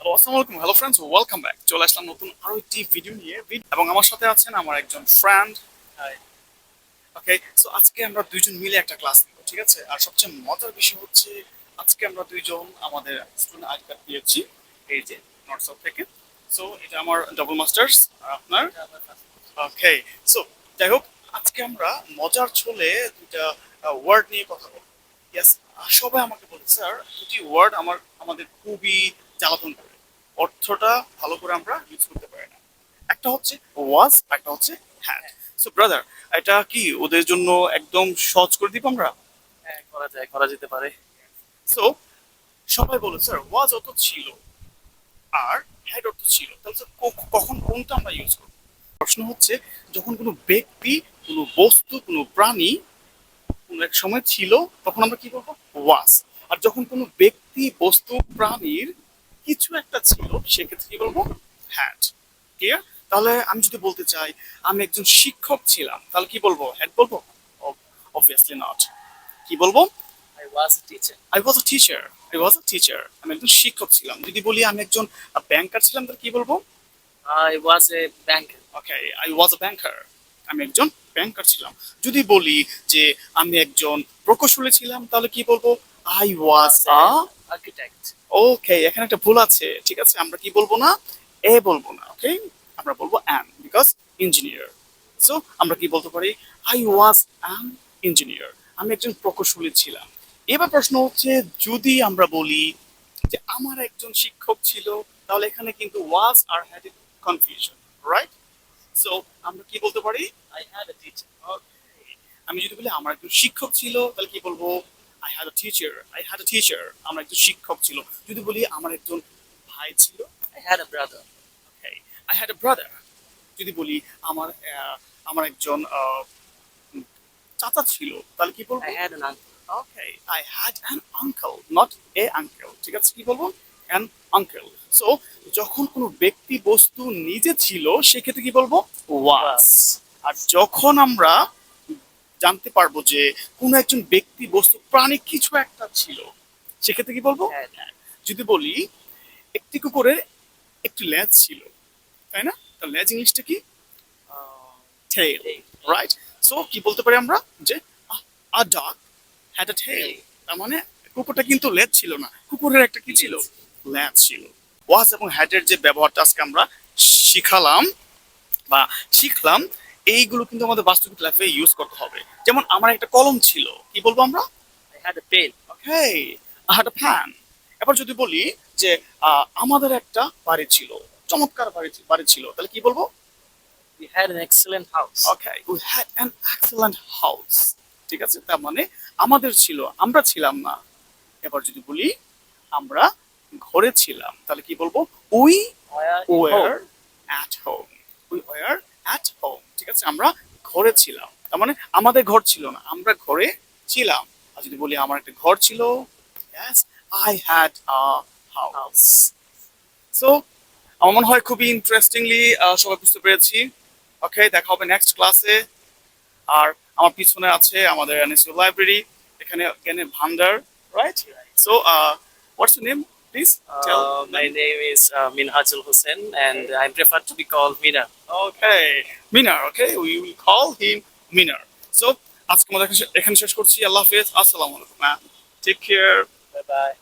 Hello, আসসালামু আলাইকুম। Hello friends, welcome back. চলে আসলাম নতুন আরো একটি ভিডিও নিয়ে এবং আমার সাথে আছেন আমার একজন ফ্রেন্ড। ওকে, সো আজকে আমরা দুইজন মিলে একটা ক্লাস নিব, ঠিক আছে? আর সবচেয়ে মজার বিষয় হচ্ছে আজকে আমরা দুইজন আমাদের স্টুডেন্ট আইডি কার্ড পেয়েছি এই যে নর্থ সাউথ থেকে। সো এটা আমার ডাবল মাস্টার্স আর আপনার। ওকে, সো যাই হোক, আজকে আমরা মজার ছলে দুইটা ওয়ার্ড নিয়ে কথা বলবো। ইয়েস, সবাই আমাকে বলছে স্যার দুটি ওয়ার্ড আমাদের খুবই জ্বালাতন করে, অর্থটা ভালো করে আমরা ইউজ করতে পারি না। একটা হচ্ছে ওয়াজ, একটা হচ্ছে হ্যাড। সো ব্রাদার, এটা কি ওদের জন্য একদম সহজ করে দিব আমরা? হ্যাঁ, করা যেতে পারে। সো সবাই বলে স্যার ওয়াজ অত ছিল আর হ্যাড অর্থ ছিল, তাহলে স্যার কখন কোনটা আমরা ইউজ করবো? প্রশ্ন হচ্ছে যখন কোনো ব্যক্তি, কোনো বস্তু, কোনো প্রাণী কোনো এক সময় ছিল তখন আমরা কি বলবো? ওয়াজ। আর যখন কোনো ব্যক্তি, বস্তু, প্রাণীর কিছু একটা ছিল সেক্ষেত্রে কি বলবো? হ্যাড। ক্লিয়ার? তাহলে আমি যদি বলতে চাই আমি একজন শিক্ষক ছিলাম তাহলে কি বলবো? হ্যাড বলবো? Obviously not. কি বলবো? I was a teacher. I was a teacher. I was a teacher, আমি একজন শিক্ষক ছিলাম। যদি বলি আমি একজন ব্যাংকার ছিলাম তাহলে কি বলবো? I was A banker. Okay, I was আ ব্যাংকার, আমি একজন ব্যাংকার ছিলাম। যদি বলি যে আমি একজন প্রকৌশলী ছিলাম তাহলে কি বলবো? I was a. আর্কিটেক্ট। ওকে, এখানে একটা ভুল আছে, ঠিক আছে? আমরা কি বলবো না? এ বলবো না, ওকে? আমরা বলবো অ্যান, বিকজ ইঞ্জিনিয়ার। সো আমরা কি বলতে পারি? আই ওয়াজ অ্যান ইঞ্জিনিয়ার, আমি একজন প্রকৌশলী ছিলাম। এবার প্রশ্ন হচ্ছে যদি আমরা বলি যে আমার একজন শিক্ষক ছিল, তাহলে এখানে কিন্তু ওয়াজ আর হ্যাড কনফিউশন, রাইট? সো আমরা কি বলতে পারি? I had a teacher. আমি যদি বলি আমার একজন শিক্ষক ছিল তাহলে কি বলবো? I had a teacher. I had a teacher, আমার একজন শিক্ষক ছিল। যদি বলি আমার একজন ভাই ছিল, I had A brother. I had a brother. যদি বলি আমার আমার একজন চাচা ছিল তাহলে কি বলবো? I had N uncle. Okay, I had an uncle, not a uncle, ঠিক আছে? কি বলবো? An uncle. সো যখন কোনো ব্যক্তি, বস্তু নিজে ছিল সেক্ষেত্রে কি বলবো? ওয়াজ। আর যখন আমরা জানতে পারবো যে কোনো একজন ব্যক্তি, বস্তু, প্রাণী কিছু একটা ছিল সেক্ষেত্রে কি বলবো? হ্যাড। যদি বলি একটি কুকুরের একটি লেজ ছিল, তাই না? তার লেজ ইংলিশটা কি? টেল, রাইট? সো কি বলতে পারি আমরা? যে আ ডগ হ্যাড আ টেল। তার মানে কুকুরটা কিন্তু লেজ ছিল না, কুকুরের একটা কি ছিল? লেজ ছিল। ওয়াজ এবং হ্যাডের যে ব্যবহারটা আজকে আমরা শিখালাম বা শিখলাম, এইগুলো কিন্তু আমাদের বাস্তবিক লাইফে ইউজ করতে হবে। যেমন আমার একটা কলম ছিল, কি বলবো আমরা? I had a pen. Okay, I had a fan. এবার যদি বলি যে আমাদের একটা বাড়ি ছিল, চমৎকার বাড়ি ছিল, তাহলে কি বলবো? We had N excellent house. Okay, we had an excellent house. ঠিক আছে, তার মানে আমাদের ছিল, আমরা ছিলাম না। এবার যদি বলি আমরা ঘরে ছিলাম তাহলে কি বলবো? We were at home. We were at home, ঠিক আছে? আমরা ঘরে ছিলাম, তার মানে আমাদের ঘর ছিল না, আমরা ঘরে ছিলাম। আর যদি বলি আমার একটা ঘর ছিল, yes, I had a house. So আমার মনে হয় খুবই ইন্টারেস্টিংলি সবাই বুঝতে পেরেছি। ওকে, দেখা হবে নেক্সট ক্লাসে। আর আমার পিছনে আছে আমাদের এনএসইউ লাইব্রেরি, এখানে জ্ঞানের ভান্ডার, right? So what's your name, please tell. My name is Minhajul Hossain and I prefer to be called Mina. Okay, Minar. Okay, we will call him Minar. So আজকে আমাদের এখানে শেষ করছি। আল্লাহ হাফেজ, আসসালামু আলাইকুম, টেক কেয়ার। Bye bye.